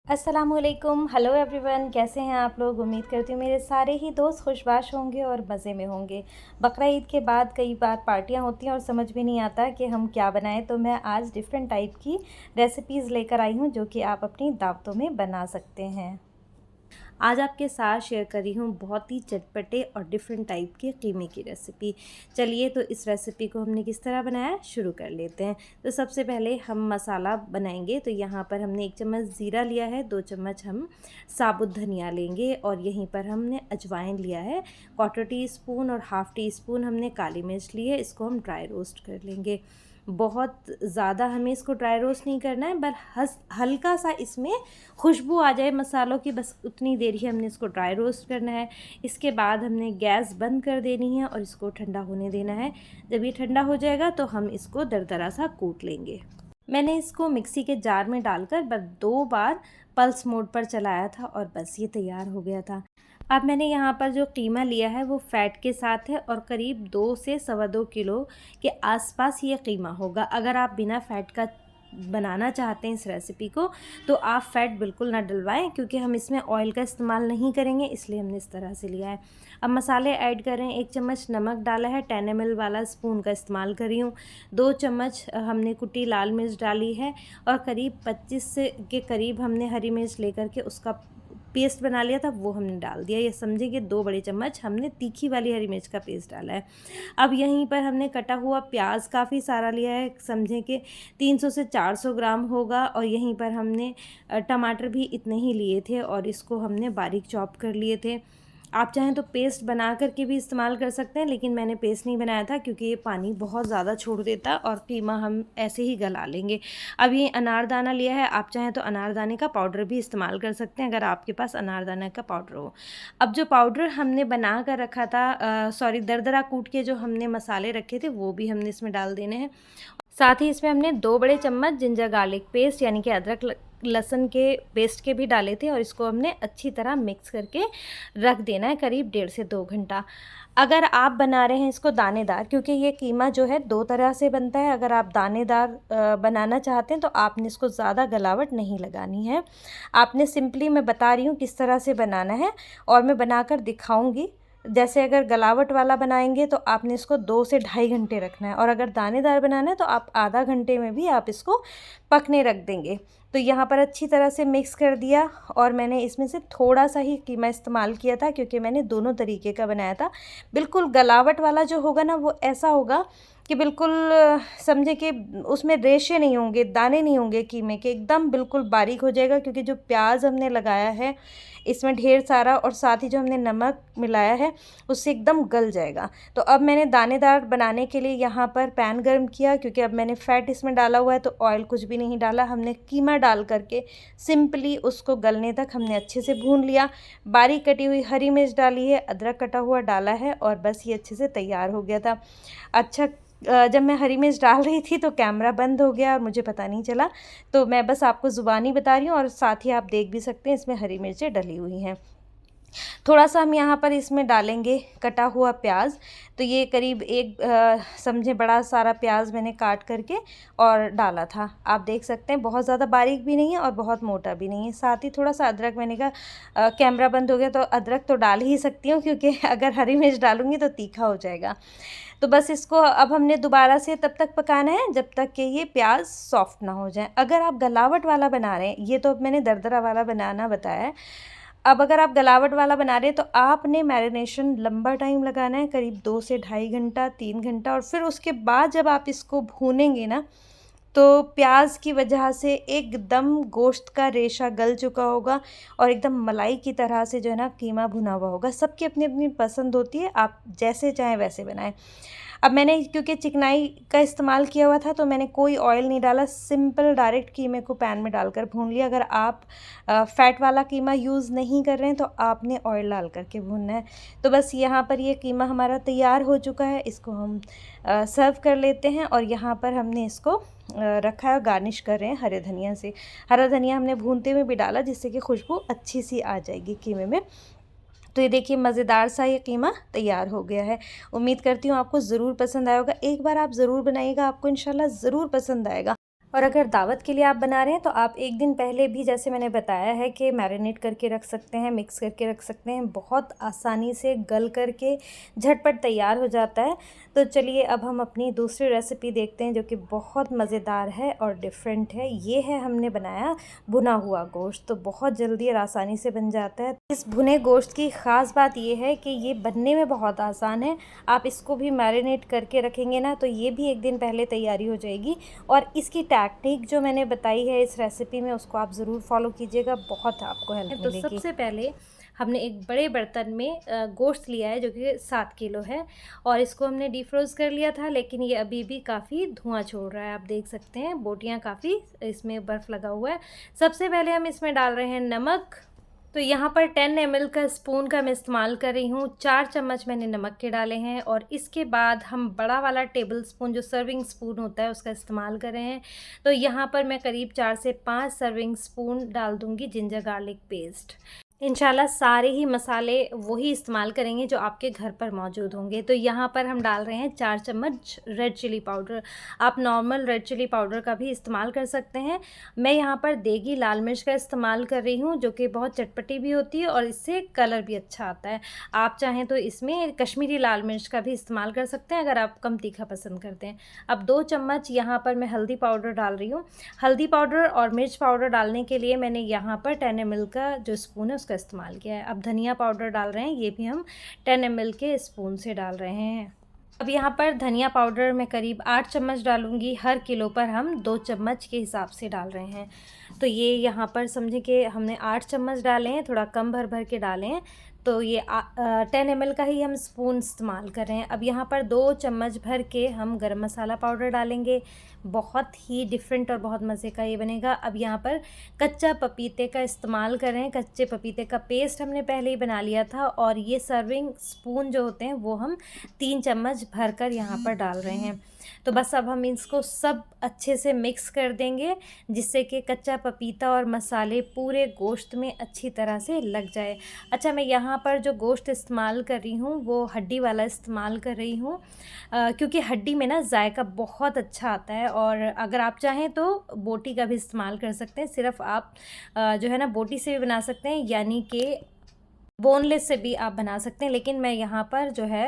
अस्सलामुअलैकुम, hello everyone. कैसे हैं आप लोग? उम्मीद करती हूँ मेरे सारे ही दोस्त खुशबाश होंगे और मज़े में होंगे। बकरा ईद के बाद कई बार पार्टियाँ होती हैं और समझ भी नहीं आता कि हम क्या बनाएं, तो मैं आज डिफरेंट टाइप की रेसिपीज़ लेकर आई हूँ जो कि आप अपनी दावतों में बना सकते हैं। आज आपके साथ शेयर कर रही हूँ बहुत ही चटपटे और डिफरेंट टाइप के कीमे की रेसिपी। चलिए तो इस रेसिपी को हमने किस तरह बनाया शुरू कर लेते हैं। तो सबसे पहले हम मसाला बनाएंगे। तो यहाँ पर हमने 1 चम्मच ज़ीरा लिया है, 2 चम्मच हम साबुत धनिया लेंगे और यहीं पर हमने अजवाइन लिया है, 1/4 टीस्पून और 1/2 टीस्पून हमने काली मिर्च ली है। इसको हम ड्राई रोस्ट कर लेंगे। बहुत ज़्यादा हमें इसको ड्राई रोस्ट नहीं करना है, बस हल्का सा इसमें खुशबू आ जाए मसालों की, बस उतनी देर ही हमने इसको ड्राई रोस्ट करना है। इसके बाद हमने गैस बंद कर देनी है और इसको ठंडा होने देना है। जब ये ठंडा हो जाएगा तो हम इसको दरदरा सा कूट लेंगे। मैंने इसको मिक्सी के जार में डालकर बस 2 बार पल्स मोड पर चलाया था और बस ये तैयार हो गया था। अब मैंने यहाँ पर जो कीमा लिया है वो फ़ैट के साथ है और करीब 2 से सवा 2 किलो के आसपास ये कीमा होगा। अगर आप बिना फ़ैट का बनाना चाहते हैं इस रेसिपी को तो आप फ़ैट बिल्कुल ना डलवाएं, क्योंकि हम इसमें ऑयल का इस्तेमाल नहीं करेंगे, इसलिए हमने इस तरह से लिया है। अब मसाले ऐड करें। 1 चम्मच नमक डाला है, 10 ml वाला स्पून का इस्तेमाल कर रही हूँ। 2 चम्मच हमने कुटी लाल मिर्च डाली है और करीब 25 के करीब हमने हरी मिर्च लेकर के उसका पेस्ट बना लिया था, वो हमने डाल दिया। ये समझिए कि 2 बड़े चम्मच हमने तीखी वाली हरी मिर्च का पेस्ट डाला है। अब यहीं पर हमने कटा हुआ प्याज काफ़ी सारा लिया है, समझें कि 300 से 400 ग्राम होगा। और यहीं पर हमने टमाटर भी इतने ही लिए थे और इसको हमने बारीक चॉप कर लिए थे। आप चाहें तो पेस्ट बना कर के भी इस्तेमाल कर सकते हैं, लेकिन मैंने पेस्ट नहीं बनाया था क्योंकि ये पानी बहुत ज़्यादा छोड़ देता और कीमा हम ऐसे ही गला लेंगे। अब ये अनारदाना लिया है, आप चाहें तो अनारदाने का पाउडर भी इस्तेमाल कर सकते हैं अगर आपके पास अनारदाना का पाउडर हो। अब जो पाउडर हमने बना कर रखा था, दरदरा कूट के जो हमने मसाले रखे थे वो भी हमने इसमें डाल देने हैं। साथ ही इसमें हमने 2 बड़े चम्मच जिंजर गार्लिक पेस्ट यानी कि अदरक लहसुन के पेस्ट के भी डाले थे और इसको हमने अच्छी तरह मिक्स करके रख देना है करीब 1.5 से 2 घंटा। अगर आप बना रहे हैं इसको दानेदार, क्योंकि ये कीमा जो है 2 तरह से बनता है, अगर आप दानेदार बनाना चाहते हैं तो आपने इसको ज़्यादा गलावट नहीं लगानी है। आपने सिंपली, मैं बता रही हूँ किस तरह से बनाना है और मैं बनाकर दिखाऊंगी। जैसे अगर गलावट वाला बनाएंगे तो आपने इसको 2 से ढाई घंटे रखना है और अगर दानेदार बनाना है तो आप आधा घंटे में भी आप इसको पकने रख देंगे। तो यहाँ पर अच्छी तरह से मिक्स कर दिया और मैंने इसमें से थोड़ा सा ही कीमा इस्तेमाल किया था क्योंकि मैंने दोनों तरीके का बनाया था। बिल्कुल गलावट वाला जो होगा ना वो ऐसा होगा कि बिल्कुल समझे कि उसमें रेशे नहीं होंगे, दाने नहीं होंगे कीमे के, एकदम बिल्कुल बारीक हो जाएगा क्योंकि जो प्याज हमने लगाया है इसमें ढेर सारा और साथ ही जो हमने नमक मिलाया है उससे एकदम गल जाएगा। तो अब मैंने दानेदार बनाने के लिए यहाँ पर पैन गर्म किया, क्योंकि अब मैंने फ़ैट इसमें डाला हुआ है तो ऑयल कुछ भी नहीं डाला। हमने कीमा डाल करके सिंपली उसको गलने तक हमने अच्छे से भून लिया। बारीक कटी हुई हरी मिर्च डाली है, अदरक कटा हुआ डाला है और बस ये अच्छे से तैयार हो गया था। अच्छा, जब मैं हरी मिर्च डाल रही थी तो कैमरा बंद हो गया और मुझे पता नहीं चला, तो मैं बस आपको ज़ुबानी बता रही हूँ और साथ ही आप देख भी सकते हैं इसमें हरी मिर्चें डली हुई हैं। थोड़ा सा हम यहाँ पर इसमें डालेंगे कटा हुआ प्याज। तो ये करीब एक समझे बड़ा सारा प्याज मैंने काट करके और डाला था। आप देख सकते हैं बहुत ज़्यादा बारीक भी नहीं है और बहुत मोटा भी नहीं है। साथ ही थोड़ा सा अदरक, मैंने कहा कैमरा बंद हो गया तो अदरक तो डाल ही सकती हूँ क्योंकि अगर हरी मिर्च डालूँगी तो तीखा हो जाएगा। तो बस इसको अब हमने दोबारा से तब तक पकाना है जब तक कि ये प्याज सॉफ्ट ना हो जाए। अगर आप गलावट वाला बना रहे हैं, ये तो अब मैंने दरदरा वाला बनाना बताया है, अब अगर आप गलावट वाला बना रहे हैं तो आपने मैरिनेशन लंबा टाइम लगाना है, करीब 2 से ढाई घंटा, 3 घंटा। और फिर उसके बाद जब आप इसको भूनेंगे ना तो प्याज की वजह से एकदम गोश्त का रेशा गल चुका होगा और एकदम मलाई की तरह से जो है ना कीमा भुना हुआ होगा। सबकी अपनी अपनी पसंद होती है, आप जैसे चाहें वैसे बनाएं। अब मैंने क्योंकि चिकनाई का इस्तेमाल किया हुआ था तो मैंने कोई ऑयल नहीं डाला, सिंपल डायरेक्ट कीमे को पैन में डालकर भून लिया। अगर आप फ़ैट वाला कीमा यूज़ नहीं कर रहे हैं तो आपने ऑयल डाल करके भूनना है। तो बस यहाँ पर ये कीमा हमारा तैयार हो चुका है, इसको हम सर्व कर लेते हैं। और यहाँ पर हमने इसको रखा है, गार्निश कर रहे हैं हरे धनिया से। हरा धनिया हमने भूनते हुए भी डाला जिससे कि खुशबू अच्छी सी आ जाएगी कीमे में। तो ये देखिए मज़ेदार सा ये कीमा तैयार हो गया है। उम्मीद करती हूँ आपको ज़रूर पसंद आया होगा। एक बार आप ज़रूर बनाइएगा, आपको इंशाल्लाह ज़रूर पसंद आएगा। और अगर दावत के लिए आप बना रहे हैं तो आप एक दिन पहले भी, जैसे मैंने बताया है, कि मैरिनेट करके रख सकते हैं, मिक्स करके रख सकते हैं। बहुत आसानी से गल करके झटपट तैयार हो जाता है। तो चलिए अब हम अपनी दूसरी रेसिपी देखते हैं जो कि बहुत मज़ेदार है और डिफरेंट है। ये है, हमने बनाया भुना हुआ गोश्त। तो बहुत जल्दी और आसानी से बन जाता है। इस भुने गोश्त की ख़ास बात ये है कि ये बनने में बहुत आसान है। आप इसको भी मैरिनेट करके रखेंगे ना तो ये भी एक दिन पहले तैयारी हो जाएगी। और इसकी टैक्टिक जो मैंने बताई है इस रेसिपी में, उसको आप ज़रूर फॉलो कीजिएगा, बहुत आपको हेल्प मिलेगी। तो सबसे पहले हमने एक बड़े बर्तन में गोश्त लिया है जो कि 7 किलो है, और इसको हमने डीफ्रोज़ कर लिया था, लेकिन ये अभी भी काफ़ी धुआं छोड़ रहा है। आप देख सकते हैं बोटियाँ काफ़ी, इसमें बर्फ़ लगा हुआ है। सबसे पहले हम इसमें डाल रहे हैं नमक। तो यहाँ पर 10 ml का स्पून का मैं इस्तेमाल कर रही हूँ। 4 चम्मच मैंने नमक के डाले हैं, और इसके बाद हम बड़ा वाला टेबल स्पून, जो सर्विंग स्पून होता है, उसका इस्तेमाल कर रहे हैं। तो यहाँ पर मैं करीब 4 से 5 सर्विंग स्पून डाल दूँगी जिंजर गार्लिक पेस्ट। इंशाल्लाह सारे ही मसाले वही इस्तेमाल करेंगे जो आपके घर पर मौजूद होंगे। तो यहाँ पर हम डाल रहे हैं 4 चम्मच रेड चिली पाउडर। आप नॉर्मल रेड चिली पाउडर का भी इस्तेमाल कर सकते हैं। मैं यहाँ पर देगी लाल मिर्च का इस्तेमाल कर रही हूँ, जो कि बहुत चटपटी भी होती है और इससे कलर भी अच्छा आता है। आप चाहें तो इसमें कश्मीरी लाल मिर्च का भी इस्तेमाल कर सकते हैं अगर आप कम तीखा पसंद करते हैं। अब 2 चम्मच यहाँ पर मैं हल्दी पाउडर डाल रही हूँ। हल्दी पाउडर और मिर्च पाउडर डालने के लिए मैंने यहाँ पर 10 ml का जो स्पून है उसका इस्तेमाल किया है। अब धनिया पाउडर डाल रहे हैं, ये भी हम 10 ml के स्पून से डाल रहे हैं। अब यहाँ पर धनिया पाउडर मैं करीब 8 चम्मच डालूंगी। हर किलो पर हम 2 चम्मच के हिसाब से डाल रहे हैं। तो ये यहाँ पर समझे कि हमने 8 चम्मच डाले हैं, थोड़ा कम भर भर के डाले हैं। तो ये 10 ml का ही हम स्पून इस्तेमाल कर रहे हैं। अब यहाँ पर 2 चम्मच भर के हम गरम मसाला पाउडर डालेंगे। बहुत ही डिफरेंट और बहुत मज़े का ये बनेगा। अब यहाँ पर कच्चा पपीते का इस्तेमाल कर रहे हैं। कच्चे पपीते का पेस्ट हमने पहले ही बना लिया था, और ये सर्विंग स्पून जो होते हैं वो हम 3 चम्मच भर कर यहाँ पर डाल रहे हैं। तो बस अब हम इसको सब अच्छे से मिक्स कर देंगे, जिससे कि कच्चा पपीता और मसाले पूरे गोश्त में अच्छी तरह से लग जाए। अच्छा, मैं यहाँ पर जो गोश्त इस्तेमाल कर रही हूँ वो हड्डी वाला इस्तेमाल कर रही हूँ, क्योंकि हड्डी में ना जायका बहुत अच्छा आता है। और अगर आप चाहें तो बोटी का भी इस्तेमाल कर सकते हैं। सिर्फ आप जो है ना बोटी से भी बना सकते हैं, यानी कि बोनलेस से भी आप बना सकते हैं। लेकिन मैं यहाँ पर जो है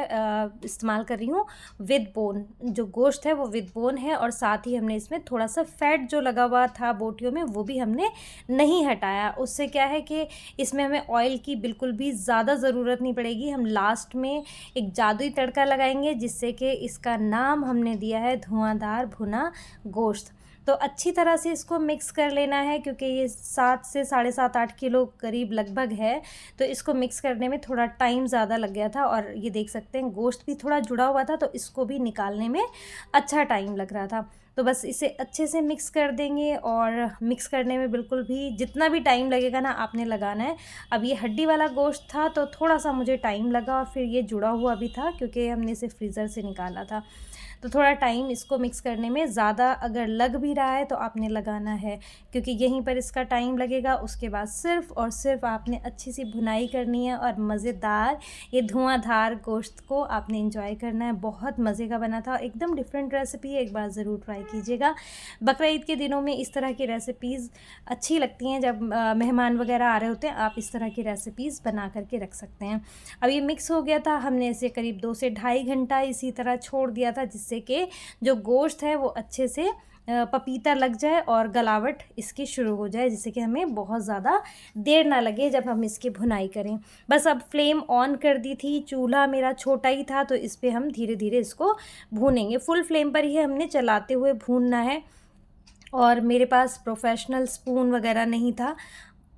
इस्तेमाल कर रही हूँ विद बोन। जो गोश्त है वो विद बोन है, और साथ ही हमने इसमें थोड़ा सा फैट जो लगा हुआ था बोटियों में वो भी हमने नहीं हटाया। उससे क्या है कि इसमें हमें ऑयल की बिल्कुल भी ज़्यादा ज़रूरत नहीं पड़ेगी। हम लास्ट में एक जादुई तड़का लगाएंगे, जिससे कि इसका नाम हमने दिया है धुआंधार भुना गोश्त। तो अच्छी तरह से इसको मिक्स कर लेना है, क्योंकि ये 7 से 7.5-8 किलो करीब लगभग है। तो इसको मिक्स करने में थोड़ा टाइम ज़्यादा लग गया था, और ये देख सकते हैं गोश्त भी थोड़ा जुड़ा हुआ था, तो इसको भी निकालने में अच्छा टाइम लग रहा था। तो बस इसे अच्छे से मिक्स कर देंगे, और मिक्स करने में बिल्कुल भी जितना भी टाइम लगेगा ना आपने लगाना है। अब ये हड्डी वाला गोश्त था तो थोड़ा सा मुझे टाइम लगा, और फिर ये जुड़ा हुआ भी था क्योंकि हमने इसे फ्रीज़र से निकाला था। तो थोड़ा टाइम इसको मिक्स करने में ज़्यादा अगर लग भी रहा है तो आपने लगाना है, क्योंकि यहीं पर इसका टाइम लगेगा। उसके बाद सिर्फ़ और सिर्फ आपने अच्छी सी भुनाई करनी है, और मज़ेदार ये धुआंधार गोश्त को आपने इंजॉय करना है। बहुत मज़े का बना था, एकदम डिफरेंट रेसिपी है, एक बार ज़रूर ट्राई कीजिएगा। बकरा ईद के दिनों में इस तरह की रेसिपीज़ अच्छी लगती हैं, जब मेहमान वगैरह आ रहे होते हैं, आप इस तरह की रेसिपीज़ बना करके रख सकते हैं। अब ये मिक्स हो गया था, हमने इसे करीब 2 से ढाई घंटा इसी तरह छोड़ दिया था, जिससे कि जो गोश्त है वो अच्छे से पपीता लग जाए और गलावट इसकी शुरू हो जाए, जिससे कि हमें बहुत ज़्यादा देर ना लगे जब हम इसकी भुनाई करें। बस अब फ्लेम ऑन कर दी थी, चूल्हा मेरा छोटा ही था, तो इस पे हम धीरे धीरे इसको भूनेंगे। फुल फ्लेम पर ही हमने चलाते हुए भूनना है, और मेरे पास प्रोफेशनल स्पून वगैरह नहीं था।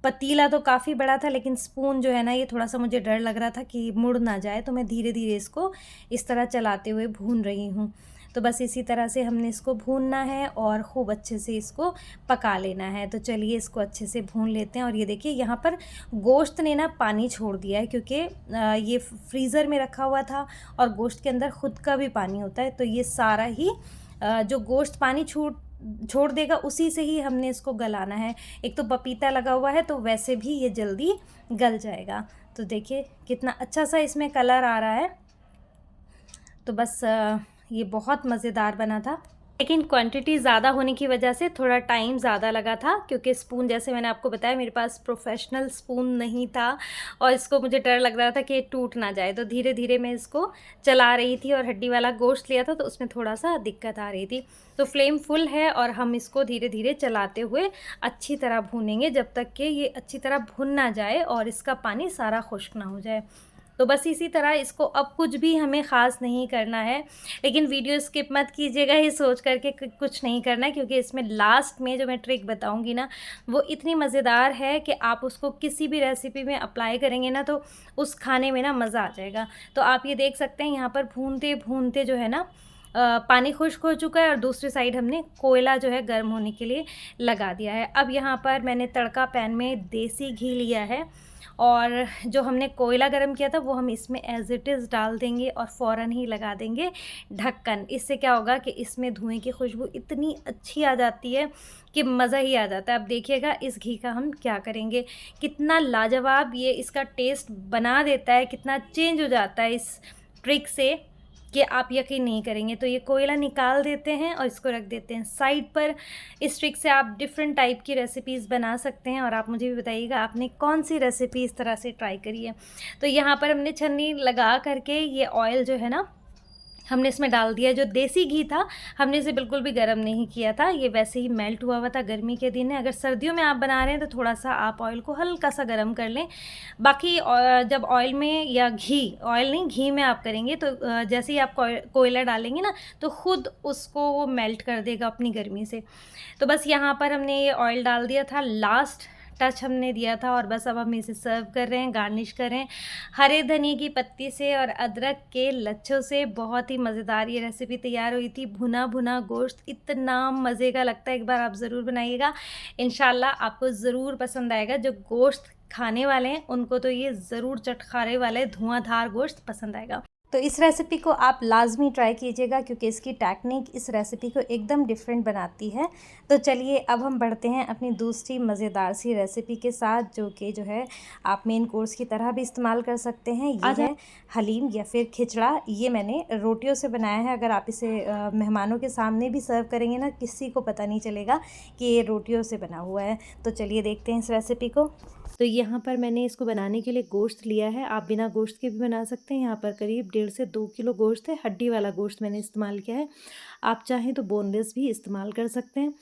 पतीला तो काफ़ी बड़ा था, लेकिन स्पून जो है ना ये थोड़ा सा मुझे डर लग रहा था कि मुड़ ना जाए, तो मैं धीरे धीरे इसको इस तरह चलाते हुए भून रही हूँ। तो बस इसी तरह से हमने इसको भूनना है और ख़ूब अच्छे से इसको पका लेना है। तो चलिए इसको अच्छे से भून लेते हैं। और ये देखिए यहाँ पर गोश्त ने ना पानी छोड़ दिया है, क्योंकि ये फ्रीज़र में रखा हुआ था, और गोश्त के अंदर ख़ुद का भी पानी होता है। तो ये सारा ही जो गोश्त पानी छोड़ देगा, उसी से ही हमने इसको गलाना है। एक तो पपीता लगा हुआ है, तो वैसे भी ये जल्दी गल जाएगा। तो देखिए कितना अच्छा सा इसमें कलर आ रहा है। तो बस ये बहुत मज़ेदार बना था। लेकिन क्वांटिटी ज़्यादा होने की वजह से थोड़ा टाइम ज़्यादा लगा था, क्योंकि स्पून जैसे मैंने आपको बताया मेरे पास प्रोफेशनल स्पून नहीं था और इसको मुझे डर लग रहा था कि ये टूट ना जाए, तो धीरे धीरे मैं इसको चला रही थी और हड्डी वाला गोश्त लिया था तो उसमें थोड़ा सा दिक्कत आ रही थी। तो फ्लेम फुल है और हम इसको धीरे धीरे चलाते हुए अच्छी तरह भूनेंगे जब तक कि ये अच्छी तरह भुन ना जाए और इसका पानी सारा खुश्क ना हो जाए। तो बस इसी तरह इसको, अब कुछ भी हमें ख़ास नहीं करना है, लेकिन वीडियो स्किप मत कीजिएगा ये सोच कर के कुछ नहीं करना है, क्योंकि इसमें लास्ट में जो मैं ट्रिक बताऊंगी ना वो इतनी मज़ेदार है कि आप उसको किसी भी रेसिपी में अप्लाई करेंगे ना तो उस खाने में ना मज़ा आ जाएगा। तो आप ये देख सकते हैं यहाँ पर भूनते भूनते जो है ना पानी खुश्क हो चुका है और दूसरी साइड हमने कोयला जो है गर्म होने के लिए लगा दिया है। अब यहाँ पर मैंने तड़का पैन में देसी घी लिया है और जो हमने कोयला गरम किया था वो हम इसमें एज़ इट इज़ डाल देंगे और फ़ौरन ही लगा देंगे ढक्कन। इससे क्या होगा कि इसमें धुएं की खुशबू इतनी अच्छी आ जाती है कि मज़ा ही आ जाता है। अब देखिएगा इस घी का हम क्या करेंगे, कितना लाजवाब ये इसका टेस्ट बना देता है, कितना चेंज हो जाता है इस ट्रिक से कि आप यकीन नहीं करेंगे। तो ये कोयला निकाल देते हैं और इसको रख देते हैं साइड पर। इस ट्रिक से आप डिफरेंट टाइप की रेसिपीज़ बना सकते हैं और आप मुझे भी बताइएगा आपने कौन सी रेसिपी इस तरह से ट्राई करी है। तो यहाँ पर हमने छन्नी लगा करके ये ऑयल जो है ना हमने इसमें डाल दिया। जो देसी घी था हमने इसे बिल्कुल भी गर्म नहीं किया था, ये वैसे ही मेल्ट हुआ हुआ था। गर्मी के दिन है, अगर सर्दियों में आप बना रहे हैं तो थोड़ा सा आप ऑयल को हल्का सा गर्म कर लें। बाकी जब ऑयल में या ऑयल नहीं घी में आप करेंगे तो जैसे ही आप कोयला डालेंगे ना तो ख़ुद उसको वो मेल्ट कर देगा अपनी गर्मी से। तो बस यहाँ पर हमने ये ऑयल डाल दिया था, लास्ट टच हमने दिया था और बस अब हम इसे सर्व कर रहे हैं, गार्निश कर रहे हैं हरे धनिए की पत्ती से और अदरक के लच्छों से। बहुत ही मज़ेदार ये रेसिपी तैयार हुई थी। भुना भुना गोश्त इतना मज़े का लगता है, एक बार आप ज़रूर बनाइएगा, इंशाल्लाह आपको ज़रूर पसंद आएगा। जो गोश्त खाने वाले हैं उनको तो ये ज़रूर चटखारे वाले धुआंधार गोश्त पसंद आएगा। तो इस रेसिपी को आप लाजमी ट्राई कीजिएगा, क्योंकि इसकी टेक्निक इस रेसिपी को एकदम डिफरेंट बनाती है। तो चलिए अब हम बढ़ते हैं अपनी दूसरी मज़ेदार सी रेसिपी के साथ, जो है आप मेन कोर्स की तरह भी इस्तेमाल कर सकते हैं। ये है हलीम या फिर खिचड़ा। ये मैंने रोटियों से बनाया है। अगर आप इसे मेहमानों के सामने भी सर्व करेंगे ना, किसी को पता नहीं चलेगा कि ये रोटियों से बना हुआ है। तो चलिए देखते हैं इस रेसिपी को। तो यहाँ पर मैंने इसको बनाने के लिए गोश्त लिया है, आप बिना गोश्त के भी बना सकते हैं। यहाँ पर करीब 1.5 से 2 किलो गोश्त है, हड्डी वाला गोश्त मैंने इस्तेमाल किया है। आप चाहें तो बोनलेस भी इस्तेमाल कर सकते हैं।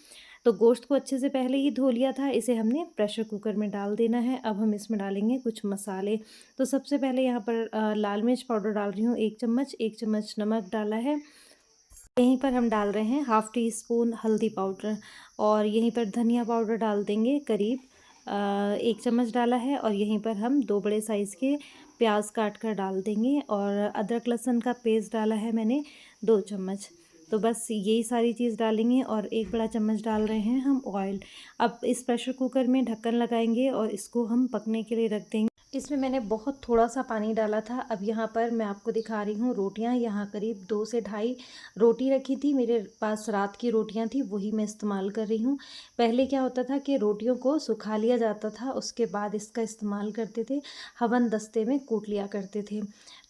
तो गोश्त को अच्छे से पहले ही धो लिया था, इसे हमने प्रेशर कुकर में डाल देना है। अब हम इसमें डालेंगे कुछ मसाले। तो सबसे पहले यहाँ पर लाल मिर्च पाउडर डाल रही हूँ 1 चम्मच, 1 चम्मच नमक डाला है। यहीं पर हम डाल रहे हैं हाफ़ टी स्पून हल्दी पाउडर और यहीं पर धनिया पाउडर डाल देंगे करीब 1 चम्मच डाला है। और यहीं पर हम 2 बड़े साइज़ के प्याज काट कर डाल देंगे और अदरक लहसुन का पेस्ट डाला है मैंने 2 चम्मच। तो बस यही सारी चीज़ डालेंगे और 1 बड़ा चम्मच डाल रहे हैं हम ऑयल। अब इस प्रेशर कुकर में ढक्कन लगाएंगे और इसको हम पकने के लिए रख देंगे। इसमें मैंने बहुत थोड़ा सा पानी डाला था। अब यहाँ पर मैं आपको दिखा रही हूँ रोटियाँ। यहाँ करीब 2 से ढाई रोटी रखी थी, मेरे पास रात की रोटियाँ थी, वही मैं इस्तेमाल कर रही हूँ। पहले क्या होता था कि रोटियों को सुखा लिया जाता था, उसके बाद इसका इस्तेमाल करते थे, हवन दस्ते में कूट लिया करते थे।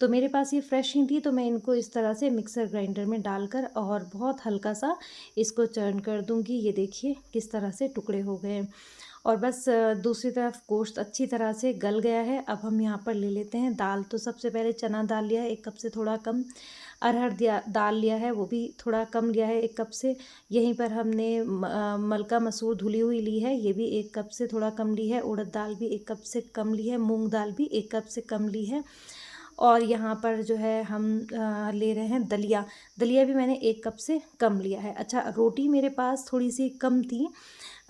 तो मेरे पास ये फ्रेश ही थी, तो मैं इनको इस तरह से मिक्सर ग्राइंडर में डालकर और बहुत हल्का सा इसको चर्न कर दूँगी। ये देखिए किस तरह से टुकड़े हो गए हैं। और बस दूसरी तरफ गोश्त अच्छी तरह से गल गया है। अब हम यहाँ पर ले लेते हैं दाल। तो सबसे पहले चना दाल लिया है 1 कप से थोड़ा कम, अरहर दाल लिया है, वो भी थोड़ा कम लिया है 1 कप से। यहीं पर हमने मलका मसूर धुली हुई ली है, ये भी 1 कप से थोड़ा कम ली है। उड़द दाल भी 1 कप से कम ली है, मूंग दाल भी 1 कप से कम ली है। और यहाँ पर जो है हम ले रहे हैं दलिया। दलिया भी मैंने 1 कप से कम लिया है। अच्छा, रोटी मेरे पास थोड़ी सी कम थी,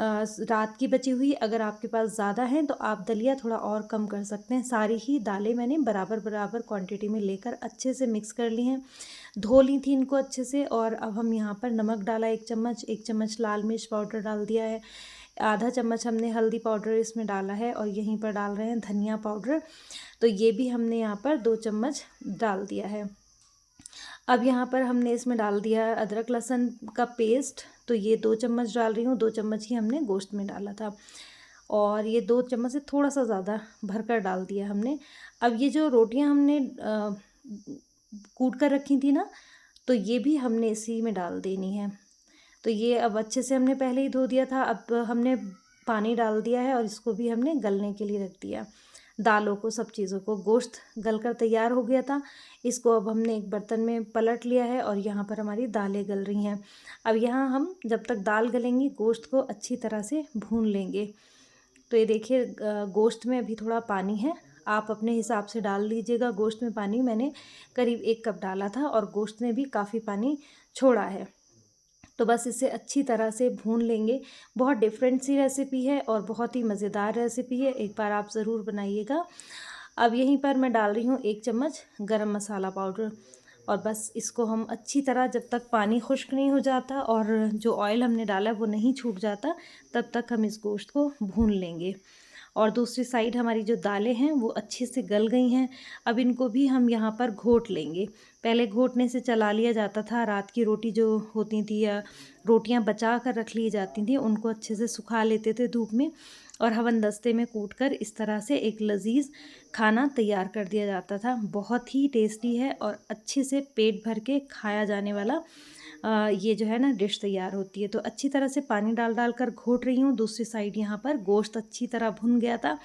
रात की बची हुई। अगर आपके पास ज़्यादा है तो आप दलिया थोड़ा और कम कर सकते हैं। सारी ही दालें मैंने बराबर बराबर क्वांटिटी में लेकर अच्छे से मिक्स कर ली हैं, धो ली थी इनको अच्छे से। और अब हम यहाँ पर नमक डाला 1 चम्मच, 1 चम्मच लाल मिर्च पाउडर डाल दिया है, आधा चम्मच हमने हल्दी पाउडर इसमें डाला है और यहीं पर डाल रहे हैं धनिया पाउडर। तो ये भी हमने यहाँ पर 2 चम्मच डाल दिया है। अब यहाँ पर हमने इसमें डाल दिया है अदरक लहसुन का पेस्ट। तो ये 2 चम्मच डाल रही हूँ, 2 चम्मच ही हमने गोश्त में डाला था और ये 2 चम्मच से थोड़ा सा ज़्यादा भरकर डाल दिया हमने। अब ये जो रोटियाँ हमने कूट कर रखी थी ना, तो ये भी हमने इसी में डाल देनी है। तो ये अब अच्छे से हमने पहले ही धो दिया था। अब हमने पानी डाल दिया है और इसको भी हमने गलने के लिए रख दिया। दालों को, सब चीज़ों को, गोश्त गलकर तैयार हो गया था। इसको अब हमने एक बर्तन में पलट लिया है और यहाँ पर हमारी दालें गल रही हैं। अब यहाँ हम जब तक दाल गलेंगी गोश्त को अच्छी तरह से भून लेंगे। तो ये देखिए गोश्त में अभी थोड़ा पानी है, आप अपने हिसाब से डाल लीजिएगा। गोश्त में पानी मैंने करीब 1 कप डाला था और गोश्त ने भी काफ़ी पानी छोड़ा है। तो बस इसे अच्छी तरह से भून लेंगे। बहुत डिफरेंट सी रेसिपी है और बहुत ही मज़ेदार रेसिपी है, एक बार आप ज़रूर बनाइएगा। अब यहीं पर मैं डाल रही हूँ 1 चम्मच गरम मसाला पाउडर और बस इसको हम अच्छी तरह, जब तक पानी खुश्क नहीं हो जाता और जो ऑयल हमने डाला है वो नहीं छूट जाता, तब तक हम इस गोश्त को भून लेंगे। और दूसरी साइड हमारी जो दालें हैं वो अच्छे से गल गई हैं। अब इनको भी हम यहाँ पर घोट लेंगे। पहले घोटने से चला लिया जाता था, रात की रोटी जो होती थी या रोटियां बचा कर रख ली जाती थी उनको अच्छे से सुखा लेते थे धूप में और हवनदस्ते में कूटकर इस तरह से एक लजीज खाना तैयार कर दिया जाता था। बहुत ही टेस्टी है और अच्छे से पेट भर के खाया जाने वाला ये जो है ना डिश तैयार होती है। तो अच्छी तरह से पानी डाल डाल कर घोट रही हूँ। दूसरी साइड यहाँ पर गोश्त अच्छी तरह भुन गया था।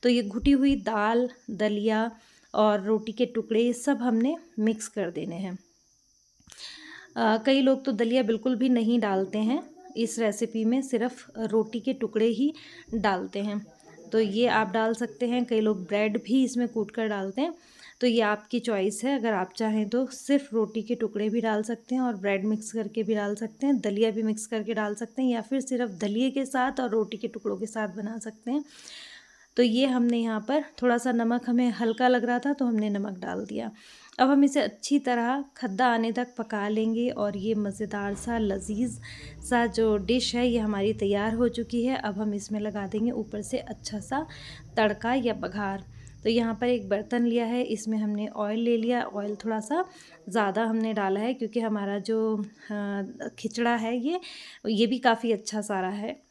तो ये घुटी हुई दाल, दलिया और रोटी के टुकड़े ये सब हमने मिक्स कर देने हैं। कई लोग तो दलिया बिल्कुल भी नहीं डालते हैं इस रेसिपी में, सिर्फ रोटी के टुकड़े ही डालते हैं। तो ये आप डाल सकते हैं। कई लोग ब्रेड भी इसमें कूट कर डालते हैं, तो ये आपकी चॉइस है। अगर आप चाहें तो सिर्फ रोटी के टुकड़े भी डाल सकते हैं और ब्रेड मिक्स करके भी डाल सकते हैं, दलिया भी मिक्स करके डाल सकते हैं, या फिर सिर्फ दलिए के साथ और रोटी के टुकड़ों के साथ बना सकते हैं। तो ये हमने यहाँ पर थोड़ा सा नमक, हमें हल्का लग रहा था तो हमने नमक डाल दिया। अब हम इसे अच्छी तरह खद्दा आने तक पका लेंगे और ये मज़ेदार सा लजीज सा जो डिश है ये हमारी तैयार हो चुकी है। अब हम इसमें लगा देंगे ऊपर से अच्छा सा तड़का या बघार। तो यहाँ पर एक बर्तन लिया है, इसमें हमने ऑयल ले लिया। ऑयल थोड़ा सा ज़्यादा हमने डाला है क्योंकि हमारा जो खिचड़ा है ये भी काफ़ी अच्छा सारा है।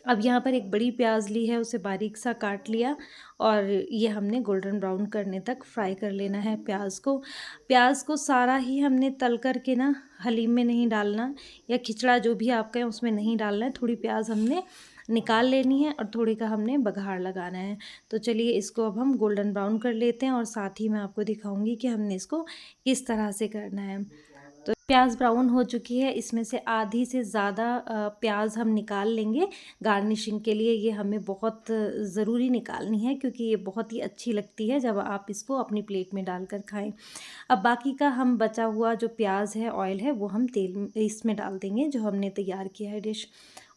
अब यहाँ पर एक बड़ी प्याज ली है, उसे बारीक सा काट लिया और ये हमने गोल्डन ब्राउन करने तक फ्राई कर लेना है प्याज को सारा ही हमने तल कर के ना हलीम में नहीं डालना, या खिचड़ा जो भी आप कहें उसमें नहीं डालना है। थोड़ी प्याज हमने निकाल लेनी है और थोड़ी का हमने बघार लगाना है। तो चलिए इसको अब हम गोल्डन ब्राउन कर लेते हैं और साथ ही मैं आपको दिखाऊंगी कि हमने इसको किस तरह से करना है। तो प्याज ब्राउन हो चुकी है, इसमें से आधी से ज़्यादा प्याज हम निकाल लेंगे गार्निशिंग के लिए। ये हमें बहुत ज़रूरी निकालनी है क्योंकि ये बहुत ही अच्छी लगती है जब आप इसको अपनी प्लेट में डालकर खाएं। अब बाकी का हम बचा हुआ जो प्याज है, ऑयल है, वो हम तेल इसमें डाल देंगे जो हमने तैयार किया है डिश,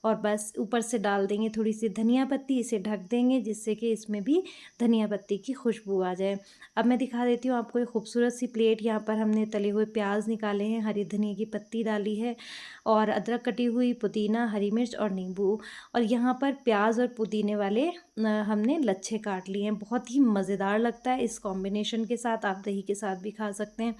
और बस ऊपर से डाल देंगे थोड़ी सी धनिया पत्ती। इसे ढक देंगे जिससे कि इसमें भी धनिया पत्ती की खुशबू आ जाए। अब मैं दिखा देती हूँ आपको एक खूबसूरत सी प्लेट। यहाँ पर हमने तले हुए प्याज निकाले हैं, हरी धनिया की पत्ती डाली है और अदरक कटी हुई, पुदीना, हरी मिर्च और नींबू, और यहाँ पर प्याज और पुदीने वाले हमने लच्छे काट लिए हैं। बहुत ही मज़ेदार लगता है इस कॉम्बिनेशन के साथ, आप दही के साथ भी खा सकते हैं।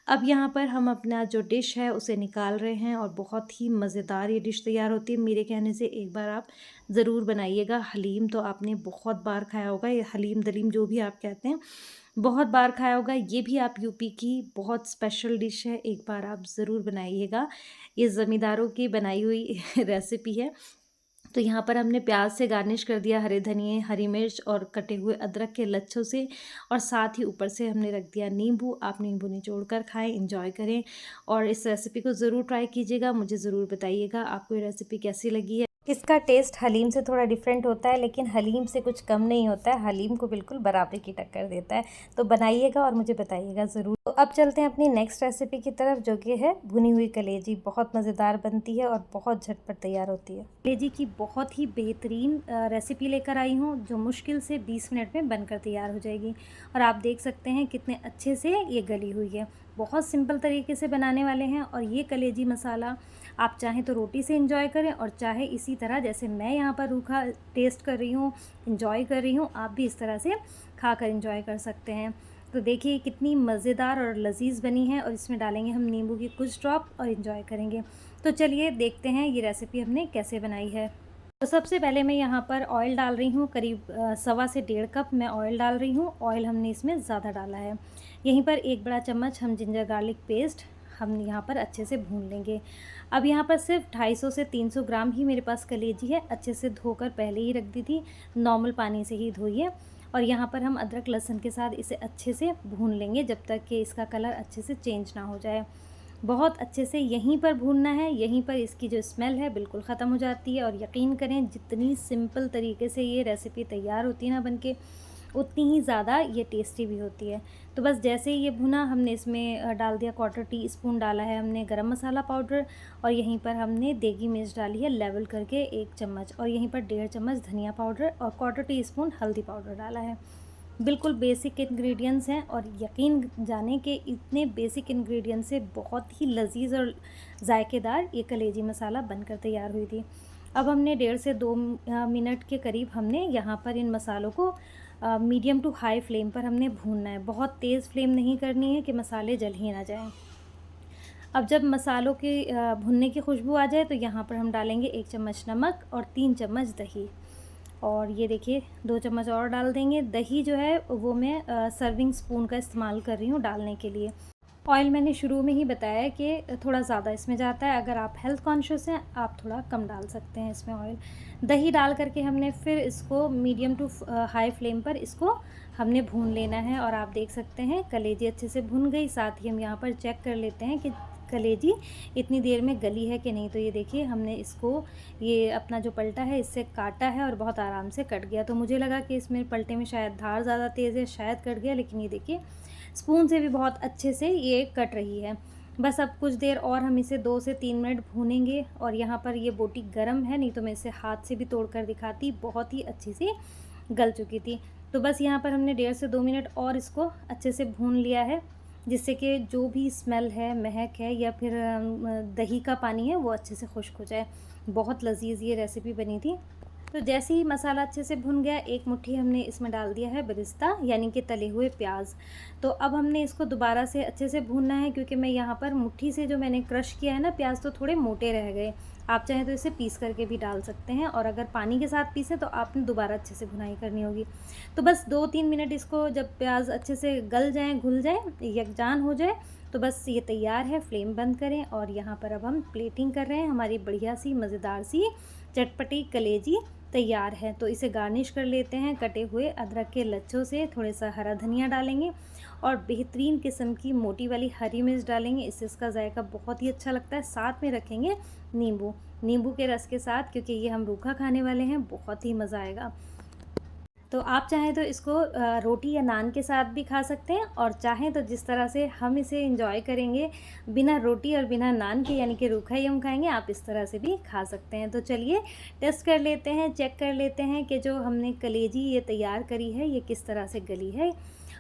अब यहाँ पर हम अपना जो डिश है उसे निकाल रहे हैं और बहुत ही मज़ेदार ये डिश तैयार होती है। मेरे कहने से एक बार आप ज़रूर बनाइएगा। हलीम तो आपने बहुत बार खाया होगा, ये हलीम दलीम जो भी आप कहते हैं बहुत बार खाया होगा। ये भी आप यूपी की बहुत स्पेशल डिश है, एक बार आप ज़रूर बनाइएगा। ये ज़मींदारों की बनाई हुई रेसिपी है। तो यहाँ पर हमने प्याज से गार्निश कर दिया, हरे धनिए, हरी मिर्च और कटे हुए अदरक के लच्छों से, और साथ ही ऊपर से हमने रख दिया नींबू। आप नींबू निचोड़ कर खाएं, एंजॉय करें और इस रेसिपी को ज़रूर ट्राई कीजिएगा। मुझे ज़रूर बताइएगा आपको ये रेसिपी कैसी लगी है। इसका टेस्ट हलीम से थोड़ा डिफरेंट होता है, लेकिन हलीम से कुछ कम नहीं होता है, हलीम को बिल्कुल बराबरी की टक्कर देता है। तो बनाइएगा और मुझे बताइएगा ज़रूर। तो अब चलते हैं अपनी नेक्स्ट रेसिपी की तरफ, जो कि है भुनी हुई कलेजी। बहुत मज़ेदार बनती है और बहुत झटपट तैयार होती है। कलेजी की बहुत ही बेहतरीन रेसिपी लेकर आई हूँ, जो मुश्किल से 20 मिनट में बनकर तैयार हो जाएगी। और आप देख सकते हैं कितने अच्छे से ये गली हुई है। बहुत सिंपल तरीके से बनाने वाले हैं। और ये कलेजी मसाला आप चाहें तो रोटी से एंजॉय करें, और चाहे इसी तरह जैसे मैं यहाँ पर रूखा टेस्ट कर रही हूँ, एंजॉय कर रही हूँ, आप भी इस तरह से खाकर एंजॉय कर सकते हैं। तो देखिए कितनी मज़ेदार और लजीज बनी है, और इसमें डालेंगे हम नींबू की कुछ ड्रॉप और एंजॉय करेंगे। तो चलिए देखते हैं ये रेसिपी हमने कैसे बनाई है। तो सबसे पहले मैं यहाँ पर ऑयल डाल रही हूँ, करीब 1.25 से 1.5 कप मैं ऑयल डाल रही हूँ। ऑयल हमने इसमें ज़्यादा डाला है। यहीं पर 1 बड़ा चम्मच हम जिंजर गार्लिक पेस्ट, हम यहाँ पर अच्छे से भून लेंगे। अब यहाँ पर सिर्फ 250 से 300 ग्राम ही मेरे पास कलेजी है। अच्छे से धोकर पहले ही रख दी थी, नॉर्मल पानी से ही धोई है। और यहाँ पर हम अदरक लहसुन के साथ इसे अच्छे से भून लेंगे जब तक कि इसका कलर अच्छे से चेंज ना हो जाए। बहुत अच्छे से यहीं पर भूनना है, यहीं पर इसकी जो स्मेल है बिल्कुल ख़त्म हो जाती है। और यकीन करें जितनी सिंपल तरीके से ये रेसिपी तैयार होती है ना बनके, उतनी ही ज़्यादा ये टेस्टी भी होती है। तो बस जैसे ही ये भुना, हमने इसमें डाल दिया 1/4 टीस्पून डाला है हमने गरम मसाला पाउडर, और यहीं पर हमने देगी मिर्च डाली है लेवल करके 1 चम्मच, और यहीं पर 1.5 चम्मच धनिया पाउडर और 1/4 टीस्पून हल्दी पाउडर डाला है। बिल्कुल बेसिक इंग्रेडिएंट्स हैं, और यकीन जाने के इतने बेसिक इंग्रेडिएंट्स से बहुत ही लजीज और जायकेदार ये कलेजी मसाला बनकर तैयार हुई थी। अब हमने 1.5 से 2 मिनट के करीब हमने यहाँ पर इन मसालों को मीडियम टू हाई फ्लेम पर हमने भूनना है। बहुत तेज़ फ्लेम नहीं करनी है कि मसाले जल ही ना जाएं। अब जब मसालों के भुनने की खुशबू आ जाए तो यहाँ पर हम डालेंगे 1 चम्मच नमक और 3 चम्मच दही, और ये देखिए 2 चम्मच और डाल देंगे। दही जो है वो मैं सर्विंग स्पून का इस्तेमाल कर रही हूँ डालने के लिए। ऑयल मैंने शुरू में ही बताया कि थोड़ा ज़्यादा इसमें जाता है, अगर आप हेल्थ कॉन्शियस हैं आप थोड़ा कम डाल सकते हैं इसमें ऑयल। दही डाल करके हमने फिर इसको मीडियम टू हाई फ्लेम पर इसको हमने भून लेना है। और आप देख सकते हैं कलेजी अच्छे से भुन गई। साथ ही हम यहाँ पर चेक कर लेते हैं कि कलेजी इतनी देर में गली है कि नहीं। तो ये देखिए हमने इसको ये अपना जो पलटा है इससे काटा है और बहुत आराम से कट गया। तो मुझे लगा कि इसमें पलटे में शायद धार ज़्यादा तेज़ है, शायद कट गया, लेकिन ये देखिए स्पून से भी बहुत अच्छे से ये कट रही है। बस अब कुछ देर और हम इसे 2 से 3 मिनट भूनेंगे। और यहाँ पर ये बोटी गर्म है, नहीं तो मैं इसे हाथ से भी तोड़ कर दिखाती, बहुत ही अच्छी सी गल चुकी थी। तो बस यहाँ पर हमने 1.5 से 2 मिनट और इसको अच्छे से भून लिया है, जिससे कि जो भी स्मेल है, महक है या फिर दही का पानी है वो अच्छे से खुश्क हो जाए। बहुत लजीज ये रेसिपी बनी थी। तो जैसे ही मसाला अच्छे से भुन गया, 1 मुट्ठी हमने इसमें डाल दिया है बेरेस्ता यानी कि तले हुए प्याज। तो अब हमने इसको दोबारा से अच्छे से भूनना है, क्योंकि मैं यहाँ पर मुट्ठी से जो मैंने क्रश किया है ना प्याज, तो थोड़े मोटे रह गए। आप चाहें तो इसे पीस करके भी डाल सकते हैं, और अगर पानी के साथ पीसें तो आपने दोबारा अच्छे से भुनाई करनी होगी। तो बस 2-3 मिनट इसको, जब प्याज अच्छे से गल जाएँ, घुल जाए, यकजान हो जाए, तो बस ये तैयार है। फ्लेम बंद करें, और यहाँ पर अब हम प्लेटिंग कर रहे हैं। हमारी बढ़िया सी मज़ेदार सी चटपटी कलेजी तैयार है। तो इसे गार्निश कर लेते हैं कटे हुए अदरक के लच्छों से। थोड़ा सा हरा धनिया डालेंगे और बेहतरीन किस्म की मोटी वाली हरी मिर्च डालेंगे, इससे इसका जायका बहुत ही अच्छा लगता है। साथ में रखेंगे नींबू के रस के साथ, क्योंकि ये हम रूखा खाने वाले हैं, बहुत ही मज़ा आएगा। तो आप चाहें तो इसको रोटी या नान के साथ भी खा सकते हैं, और चाहें तो जिस तरह से हम इसे एंजॉय करेंगे बिना रोटी और बिना नान के, यानी कि रूखा ही हम खाएंगे, आप इस तरह से भी खा सकते हैं। तो चलिए टेस्ट कर लेते हैं, चेक कर लेते हैं कि जो हमने कलेजी ये तैयार करी है ये किस तरह से गली है।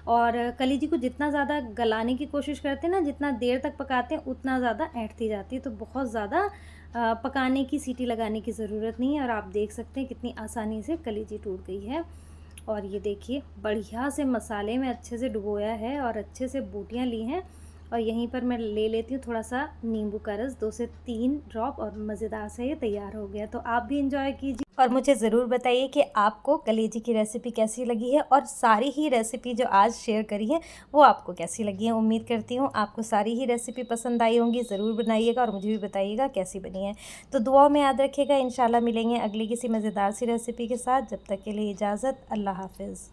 और कलेजी को जितना ज़्यादा गलाने की कोशिश करते हैं ना, जितना देर तक पकाते हैं, उतना ज़्यादा ऐंठती जाती है। तो बहुत ज़्यादा पकाने की, सीटी लगाने की ज़रूरत नहीं है। और आप देख सकते हैं कितनी आसानी से कलेजी टूट गई है। और ये देखिए बढ़िया से मसाले में अच्छे से डुबोया है और अच्छे से बूटियाँ ली हैं। और यहीं पर मैं ले लेती हूँ थोड़ा सा नींबू का रस, 2 से 3 ड्रॉप, और मज़ेदार से ये तैयार हो गया। तो आप भी इंजॉय कीजिए, और मुझे ज़रूर बताइए कि आपको कलेजी की रेसिपी कैसी लगी है, और सारी ही रेसिपी जो आज शेयर करी है वो आपको कैसी लगी है। उम्मीद करती हूँ आपको सारी ही रेसिपी पसंद आई होंगी। ज़रूर बनाइएगा और मुझे भी बताइएगा कैसी बनी है। तो दुआओं में याद रखिएगा। इंशाल्लाह मिलेंगे अगली किसी मज़ेदार सी रेसिपी के साथ। जब तक के लिए इजाज़त, अल्लाह हाफ़िज़।